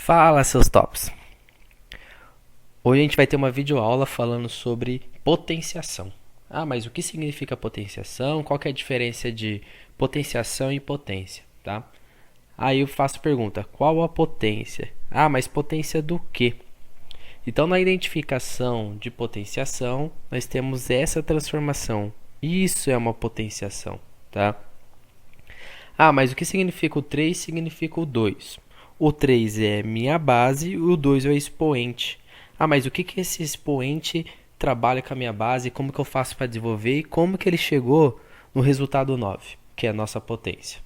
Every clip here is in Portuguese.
Fala, seus tops! Hoje a gente vai ter uma videoaula falando sobre potenciação. Mas o que significa potenciação? Qual que é a diferença de potenciação e potência, tá? Aí eu faço a pergunta, qual a potência? Mas potência do quê? Então, na identificação de potenciação, nós temos essa transformação. Isso é uma potenciação, tá? Mas o que significa o 3? Significa o 2. O 3 é minha base e o 2 é o expoente. Mas o que esse expoente trabalha com a minha base? Como que eu faço para desenvolver? E como que ele chegou no resultado 9, que é a nossa potência?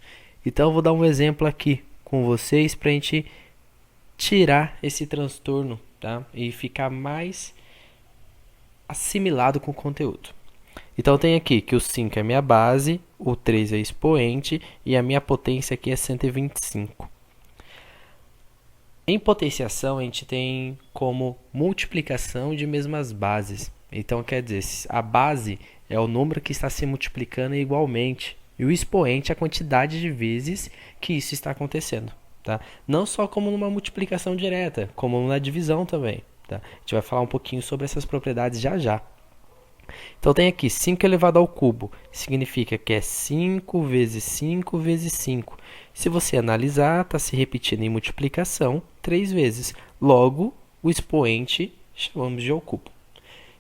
Então eu vou dar um exemplo aqui com vocês para a gente tirar esse transtorno, tá? E ficar mais assimilado com o conteúdo. Então tem aqui que o 5 é minha base, o 3 é expoente e a minha potência aqui é 125. Em potenciação, a gente tem como multiplicação de mesmas bases. Então, quer dizer, a base é o número que está se multiplicando igualmente. E o expoente é a quantidade de vezes que isso está acontecendo. Tá? Não só como numa multiplicação direta, como na divisão também. Tá? A gente vai falar um pouquinho sobre essas propriedades já já. Então tem aqui 5 elevado ao cubo, significa que é 5 vezes 5 vezes 5. Se você analisar, está se repetindo em multiplicação 3 vezes. Logo, o expoente chamamos de ao cubo.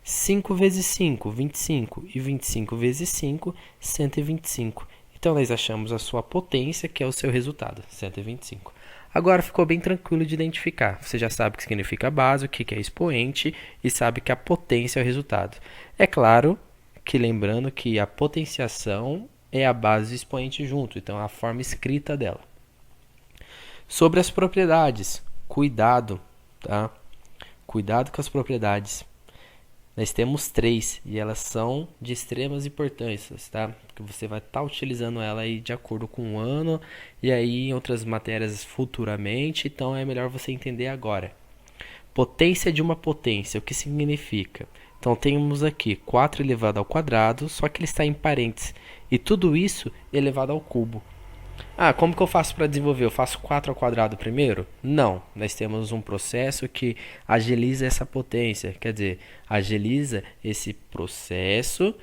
5 vezes 5, 25. E 25 vezes 5, 125. Então nós achamos a sua potência, que é o seu resultado, 125. Agora ficou bem tranquilo de identificar. Você já sabe o que significa base, o que é expoente e sabe que a potência é o resultado. É claro que lembrando que a potenciação é a base do expoente junto, então é a forma escrita dela. Sobre as propriedades, cuidado, tá? Cuidado com as propriedades. Nós temos 3 e elas são de extremas importâncias, tá? Porque você vai estar utilizando ela aí de acordo com o ano e aí em outras matérias futuramente, então é melhor você entender agora. Potência de uma potência, o que significa? Então temos aqui 4 elevado ao quadrado, só que ele está em parênteses, e tudo isso elevado ao cubo. Como que eu faço para desenvolver? Eu faço 4 ao quadrado primeiro? Não, nós temos um processo que agiliza essa potência, quer dizer, agiliza esse processo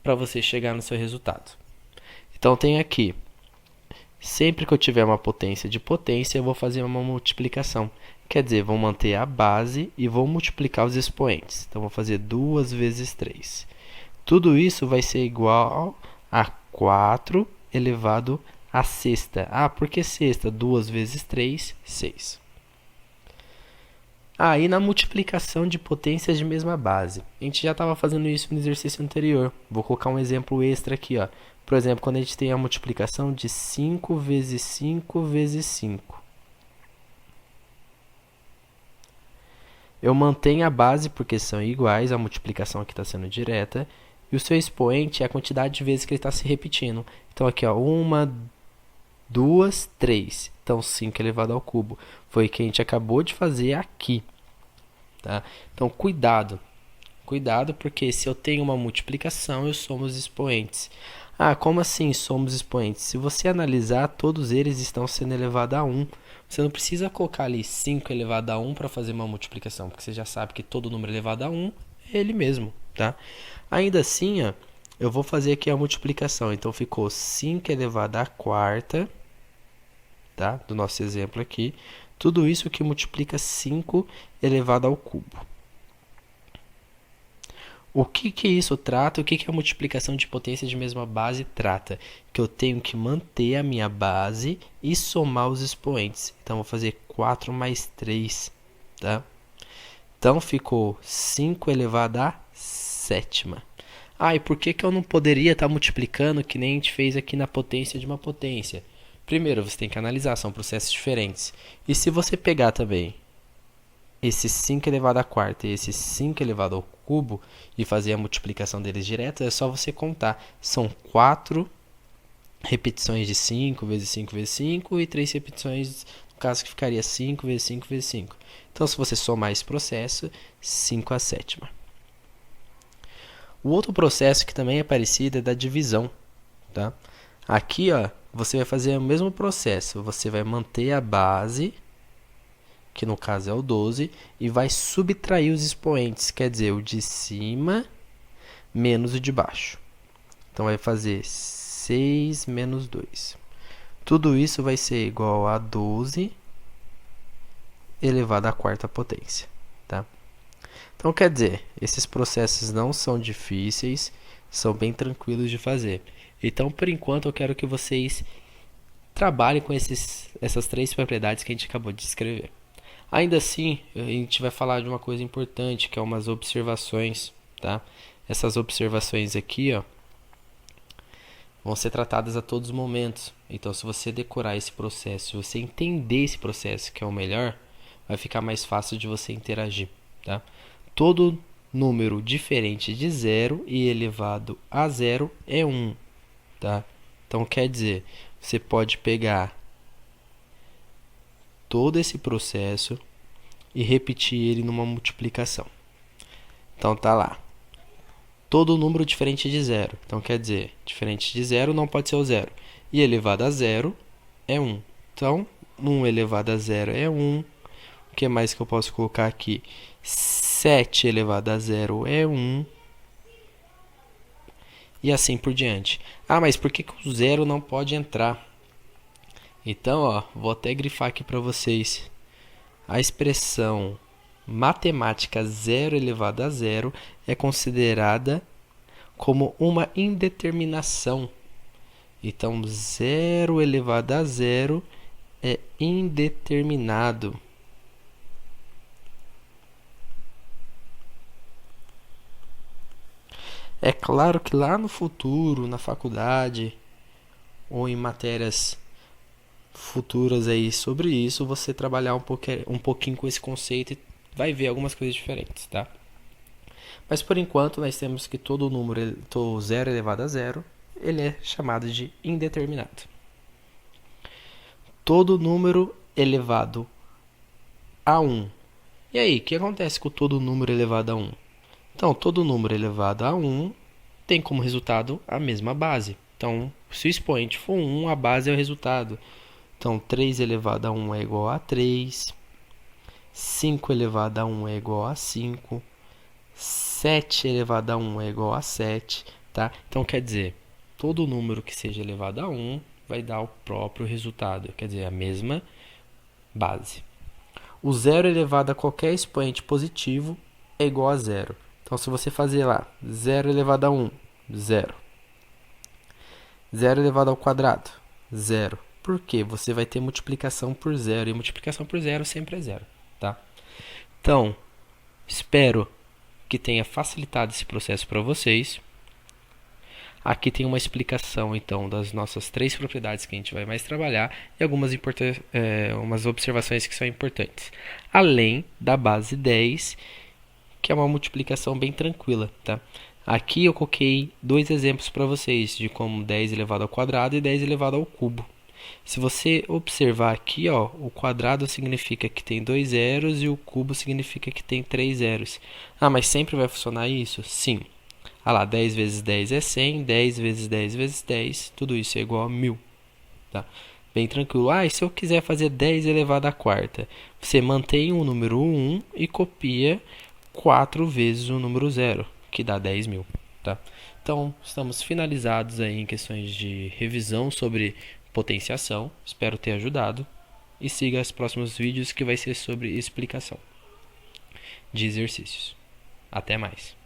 para você chegar no seu resultado. Então tem aqui, sempre que eu tiver uma potência de potência, eu vou fazer uma multiplicação. Quer dizer, vou manter a base e vou multiplicar os expoentes. Então vou fazer 2 vezes 3. Tudo isso vai ser igual a 4 elevado a sexta. Por que sexta? 2 vezes 3, 6. E na multiplicação de potências de mesma base. A gente já estava fazendo isso no exercício anterior. Vou colocar um exemplo extra aqui. Por exemplo, quando a gente tem a multiplicação de 5 vezes 5 vezes 5. Eu mantenho a base porque são iguais, a multiplicação aqui está sendo direta. E o seu expoente é a quantidade de vezes que ele está se repetindo. Então aqui, 1, 2, 3. Então 5 elevado ao cubo. Foi o que a gente acabou de fazer aqui. Tá? Então cuidado. Cuidado porque se eu tenho uma multiplicação, eu somo os expoentes. Como assim somos expoentes? Se você analisar, todos eles estão sendo elevados a 1. Você não precisa colocar ali 5 elevado a 1 para fazer uma multiplicação, porque você já sabe que todo número elevado a 1 é ele mesmo. Tá? Ainda assim, eu vou fazer aqui a multiplicação. Então ficou 5 elevado à quarta, tá? Do nosso exemplo aqui. Tudo isso que multiplica 5 elevado ao cubo. O que isso trata? O que a multiplicação de potência de mesma base trata? Que eu tenho que manter a minha base e somar os expoentes. Então, vou fazer 4 mais 3. Tá? Então, ficou 5 elevado à sétima. E por que eu não poderia estar multiplicando que nem a gente fez aqui na potência de uma potência? Primeiro, você tem que analisar, são processos diferentes. E se você pegar também esse 5 elevado à quarta e esse 5 elevado ao cubo e fazer a multiplicação deles direta, é só você contar. São 4 repetições de 5 vezes 5 vezes 5 e 3 repetições, no caso que ficaria 5 vezes 5 vezes 5. Então, se você somar esse processo, 5 à sétima. O outro processo que também é parecido é da divisão. Tá? Aqui, você vai fazer o mesmo processo. Você vai manter a base que no caso é o 12, e vai subtrair os expoentes, quer dizer, o de cima menos o de baixo. Então vai fazer 6 menos 2. Tudo isso vai ser igual a 12 elevado à quarta potência. Tá? Então quer dizer, esses processos não são difíceis, são bem tranquilos de fazer. Então por enquanto eu quero que vocês trabalhem com essas três propriedades que a gente acabou de descrever. Ainda assim, a gente vai falar de uma coisa importante, que é umas observações, tá? Essas observações aqui, ó, vão ser tratadas a todos os momentos. Então, se você decorar esse processo, se você entender esse processo, que é o melhor, vai ficar mais fácil de você interagir, tá? Todo número diferente de 0 e elevado a 0 é 1, tá? Então, quer dizer, você pode pegar todo esse processo e repetir ele numa multiplicação. Então tá lá. Todo número diferente de 0. Então quer dizer, diferente de 0 não pode ser o 0. E elevado a 0 é 1. Então, 1 elevado a 0 é 1. O que mais que eu posso colocar aqui? 7 elevado a 0 é 1. E assim por diante. Ah, mas por que o 0 não pode entrar? Então, ó, vou até grifar aqui para vocês. A expressão matemática 0 elevado a 0 é considerada como uma indeterminação. Então, 0 elevado a 0 é indeterminado. É claro que lá no futuro, na faculdade ou em matérias futuras aí sobre isso, você trabalhar um pouquinho com esse conceito e vai ver algumas coisas diferentes, tá? Mas por enquanto nós temos que todo número, 0 elevado a 0, ele é chamado de indeterminado. Todo número elevado a 1. E aí, o que acontece com todo número elevado a 1? Então, todo número elevado a 1 tem como resultado a mesma base. Então, se o expoente for 1, a base é o resultado. Então, 3 elevado a 1 é igual a 3. 5 elevado a 1 é igual a 5. 7 elevado a 1 é igual a 7. Tá? Então, quer dizer, todo número que seja elevado a 1 vai dar o próprio resultado. Quer dizer, a mesma base. O 0 elevado a qualquer expoente positivo é igual a 0. Então, se você fazer lá 0 elevado a 1, 0. 0 elevado ao quadrado, 0. Por quê? Você vai ter multiplicação por 0. E multiplicação por 0 sempre é 0. Tá? Então, espero que tenha facilitado esse processo para vocês. Aqui tem uma explicação, então, das nossas três propriedades que a gente vai mais trabalhar e algumas umas observações que são importantes. Além da base 10, que é uma multiplicação bem tranquila, tá? Aqui eu coloquei dois exemplos para vocês de como 10 elevado ao quadrado e 10 elevado ao cubo. Se você observar aqui, ó, o quadrado significa que tem 2 zeros e o cubo significa que tem 3 zeros. Ah, mas sempre vai funcionar isso? Sim. Ah lá, 10 vezes 10 é 100, 10 vezes 10 vezes 10, tudo isso é igual a 1000. Tá? Bem tranquilo. Ah, e se eu quiser fazer 10 elevado à quarta? Você mantém o número 1 e copia 4 vezes o número 0, que dá 10.000. Tá? Então, estamos finalizados aí em questões de revisão sobre potenciação. Espero ter ajudado. E siga os próximos vídeos que vai ser sobre explicação de exercícios. Até mais.